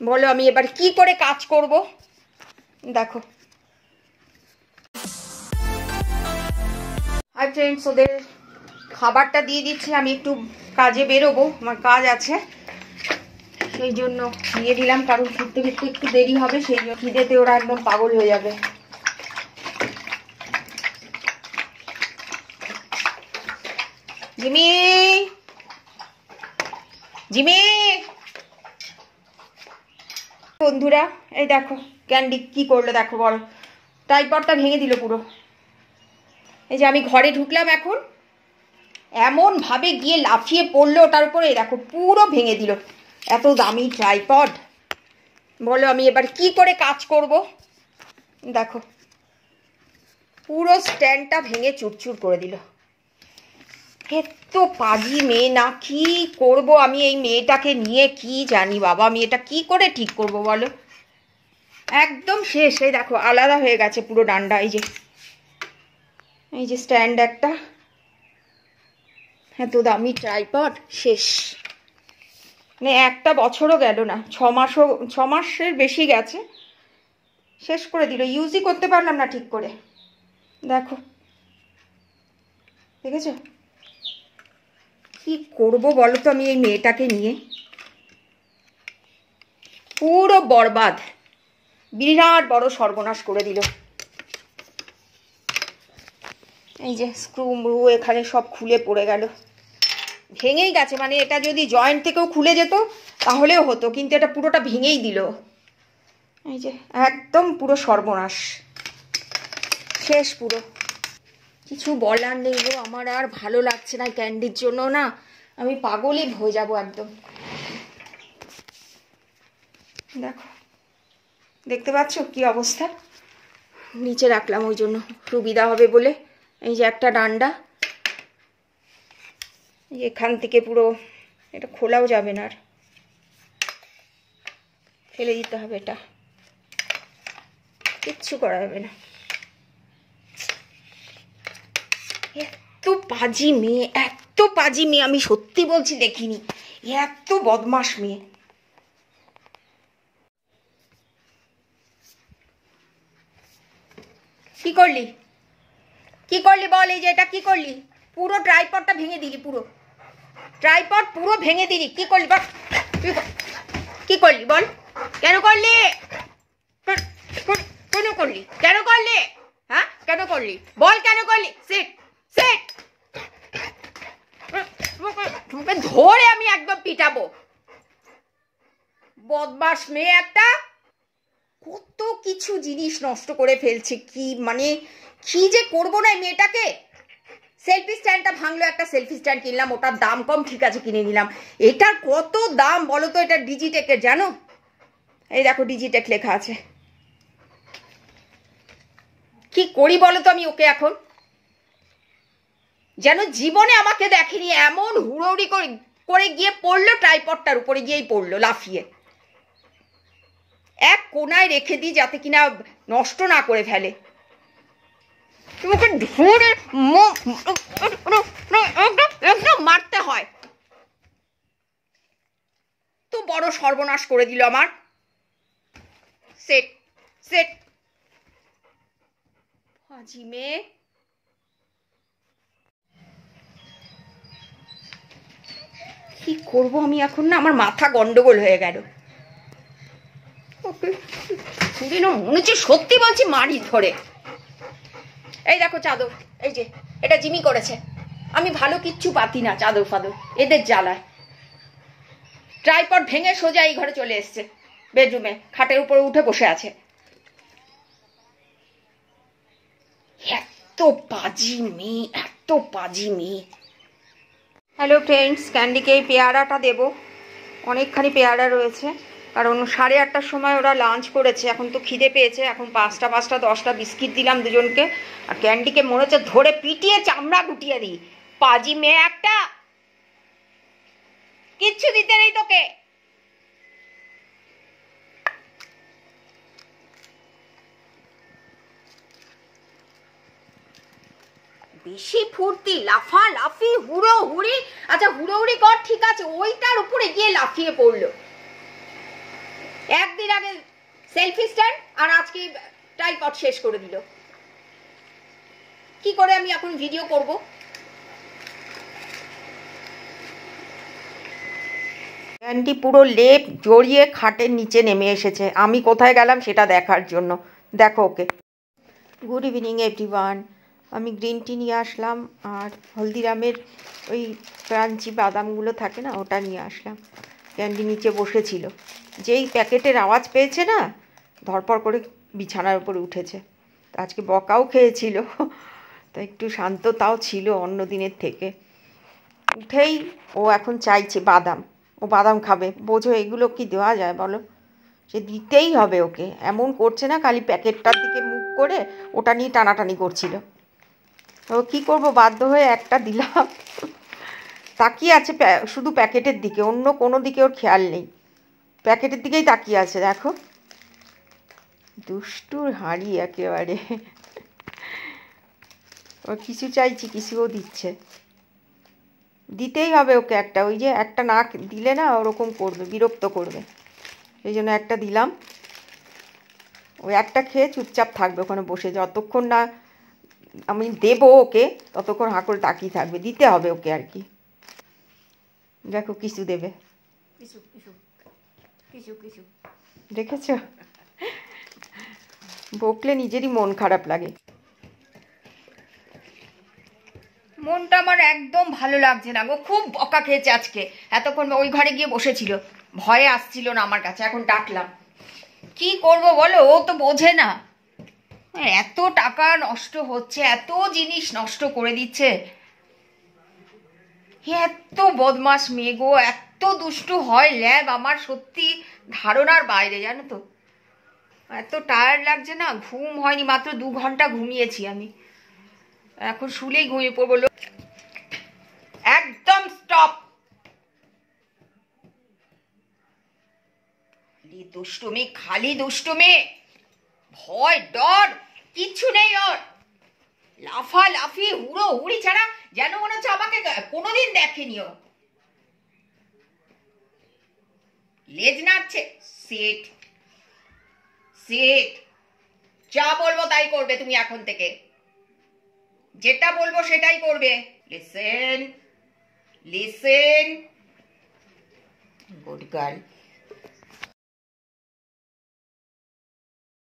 বলো আমি এবার কি করে কাজ করব। দেখো হাই ফ্রেন্ডস, ওদের খাবারটা দিয়ে দিচ্ছি। আমি একটু কাজে বেরোবো, আমার কাজ আছে, সেই জন্য দিয়ে দিলাম। কারণ ফিরতে ফিরতে একটু দেরি হবে, সেই জন্য খিদেতে ওরা একদম পাগল হয়ে যাবে। জিমি, জিমি, বন্ধুরা এই দেখো ক্যান্ডি কি করলো দেখো, বড় ট্রাইপডটা ভেঙে দিল পুরো। এই যে আমি ঘরে ঢুকলাম এখন, এমন ভাবে গিয়ে লাফিয়ে পড়লো ওটার উপরে, দেখো পুরো ভেঙে দিল। এত দামি ট্রাইপড, বলো আমি এবার কি করে কাজ করব। দেখো পুরো স্ট্যান্ডটা ভেঙে চুরচুর করে দিল। এত পাজি মেয়ে না, কি করব আমি এই মেয়েটাকে নিয়ে, কি জানি বাবা আমি এটা কি করে ঠিক করব বলো। একদম শেষ। এই দেখো আলাদা হয়ে গেছে পুরো ডান্ডা। এই যে স্ট্যান্ড একটা, এত দামি ট্রাইপড শেষ। মানে একটা বছরও গেল না, 6 মাসের বেশি গেছে, শেষ করে দিল। ইউজই করতে পারলাম না ঠিক করে। দেখো দেখেছো, কি করব বলো তো আমি এই মেয়েটাকে নিয়ে। পুরো বরবাদ, বিরাট বড় সর্বনাশ করে দিল। এই যে স্ক্রু মৃু এখানে সব খুলে পড়ে গেল, ভেঙেই গেছে। মানে এটা যদি জয়েন্ট থেকেও খুলে যেত তাহলেও হতো, কিন্তু এটা পুরোটা ভেঙেই দিল। এই যে একদম পুরো সর্বনাশ, শেষ পুরো। কিছু বলার নেই গো, আমার আর ভালো লাগছে না ক্যান্ডির জন্য, না আমি পাগলই হয়ে যাব একদম। দেখো দেখতে পাচ্ছ কি অবস্থা, নিচে রাখলাম ওই জন্য সুবিধা হবে বলে। এই যে একটা ডান্ডা, এখান থেকে পুরো, এটা খোলাও যাবে না, আর ফেলে দিতে হবে, এটা কিচ্ছু করা যাবে না। এত পাজি মেয়ে, এত পাজি মেয়ে আমি সত্যি বলছি দেখিনি, এত বদমাস মেয়ে। কি করলি, কি করলি বল, এই যে এটা কি করলি, পুরো ট্রাইপডটা ভেঙে দিলি, পুরো ট্রাইপড পুরো ভেঙে দিলি। কি করলি বল, কি করলি বল, কেন করলি, কেন করলি, কেন করলি, হ্যাঁ কেন করলি বল, কেন করলি। সিট সিট, তোমাকে ধরে আমি একদম পিটাবো, বদমাস মেয়ে একটা। কত কিছু জিনিস নষ্ট করে ফেলছে, কি মানে কি যে করবো না এই মেয়েটাকে। সেলফি স্ট্যান্ডটা ভাঙলো, একটা সেলফি স্ট্যান্ড কিনলাম, ওটার দাম কম ঠিক আছে কিনে নিলাম। এটার কত দাম বলো তো, এটা ডিজিটেকের জানো, এই দেখো ডিজিটেক লেখা আছে। কি করি বলো তো আমি ওকে এখন, যেন জীবনে আমাকে দেখেনি, এমন হুড়োহুড়ি করে গিয়ে পড়লো, ট্রাইপডটার উপরে গিয়েই পড়লো লাফিয়ে। এক কোনায় রেখে দিই যাতে কিনা নষ্ট না করে ফেলে। তোমাকে ধরে একদম মারতে হয়, তো বড় সর্বনাশ করে দিল আমার। সেট সেট, হাজি মেয়ে। কি করবো আমি এখন, না আমার মাথা গন্ডগোল হয়ে গেল। মনে হচ্ছে সত্যি বলছি মারি ধরে। এই দেখো চাদর, এই যে এটা জিমি করেছে, আমি ভালো কিচ্ছু পাতি না চাদর ফাদর, এদের জ্বালায়। ট্রাইপড ভেঙে সোজা এই ঘরে চলে এসছে, বেডরুমে খাটের উপরে উঠে বসে আছে। এত পাজি মেয়ে, এত পাজি মেয়ে। হ্যালো ফ্রেন্ডস, ক্যান্ডিকে এই পেয়ারাটা দেবো, অনেকখানি পেয়ারা রয়েছে, কারণ 8:30টার সময় ওরা লাঞ্চ করেছে, এখন তো খিদে পেয়েছে। এখন 5টা 10টা বিস্কিট দিলাম দুজনকে, আর ক্যান্ডিকে মনে হচ্ছে ধরে পিটিয়ে চামড়া গুটিয়ে দিই। পাজি মেয়ে একটা, কিচ্ছু দিতে নেই তোকে। বেশি ফুর্তি, লাফা লাফি, হুড়ো হুড়ি। আচ্ছা হুড়ো হুড়ি কর ঠিক আছে, ওইটার উপরে গিয়ে লাফিয়ে পড়লো। একদিন আগে সেলফি স্ট্যান্ড আর আজকে ট্রাইপড শেষ করে দিল। কি করে আমি এখন ভিডিও করব? ক্যান্ডি পুরো লেপ জড়িয়ে খাটের নিচে নেমে এসেছে আমি কোথায় গেলাম সেটা দেখার জন্য। দেখো ওকে। Good evening everyone. আমি গ্রিন টি নিয়ে আসলাম আর হলদিরামের ওই ক্রাঞ্চি বাদামগুলো থাকে না, ওটা নিয়ে আসলাম। ক্যান্ডি নিচে বসেছিল, যেই প্যাকেটের আওয়াজ পেয়েছে না ধরপর করে বিছানার উপরে উঠেছে। আজকে বকাও খেয়েছিল, তা একটু শান্ত তাও ছিল অন্য দিনের থেকে। উঠেই ও এখন চাইছে বাদাম, ও বাদাম খাবে। বোঝো এগুলো কি দেওয়া যায় বলো? সে দিতেই হবে ওকে। এমন করছে না খালি প্যাকেটটার দিকে মুখ করে ওটা নিয়ে টানাটানি করছিল। ও কী করবো, বাধ্য হয়ে একটা দিলাম। তাকিয়ে আছে শুধু প্যাকেটের দিকে, অন্য কোনো দিকে ওর খেয়াল নেই, প্যাকেটের দিকেই তাকিয়ে আছে। দেখো দুষ্টুর হাঁড়ি একেবারে। ও কিছু চাইছি, কিছুও দিচ্ছে। দিতেই হবে ওকে একটা, ওই যে একটা না দিলে না ওরকম করবে, বিরক্ত করবে। সেই জন্য একটা দিলাম। ওই একটা খেয়ে চুপচাপ থাকবে ওখানে বসে, যতক্ষণ না আমি দেবো ওকে ততক্ষণ হাঁ করে তাকিয়ে থাকবে। দিতে হবে ওকে আর কি। দেখো কিছু দেবে, কিছু কিছু কিছু কিছু। দেখেছ, বকলে নিজেরই মন খারাপ লাগে। মনটা আমার একদম ভালো লাগছে না গো, খুব বকা খেয়েছে আজকে। এতক্ষণ ওই ঘরে গিয়ে বসেছিল, ভয়ে আসছিল না আমার কাছে। এখন ডাকলাম, কি করব বলো? ও তো বোঝে না। এত টাকা নষ্ট হচ্ছে, এত জিনিস নষ্ট করে দিচ্ছে। এত বদমাস মেয়ে গো, এত দুষ্টু হয় ল্যাব, আমার সত্যি ধারণার বাইরে, জানো তো। এত টায়ার্ড লাগছে না, ঘুম হয়নি, মাত্র 2 ঘন্টা ঘুমিয়েছি আমি। এখন শুলেই ঘুমিয়ে পড়বো। একদম স্টপ। দুষ্টুমি, খালি দুষ্টুমি, ভয় ডর কিচ্ছু নেই ওর। লাফালাফি হুড়ো হুড়ি ছাড়া যেন মনে হচ্ছে আমাকে কোনোদিন দেখেনি ও। লেজ নাড়ছে, সিট সিট। যা বলবো তাই করবে তুমি এখন থেকে, যেটা বলবো সেটাই করবে। Listen listen, good girl.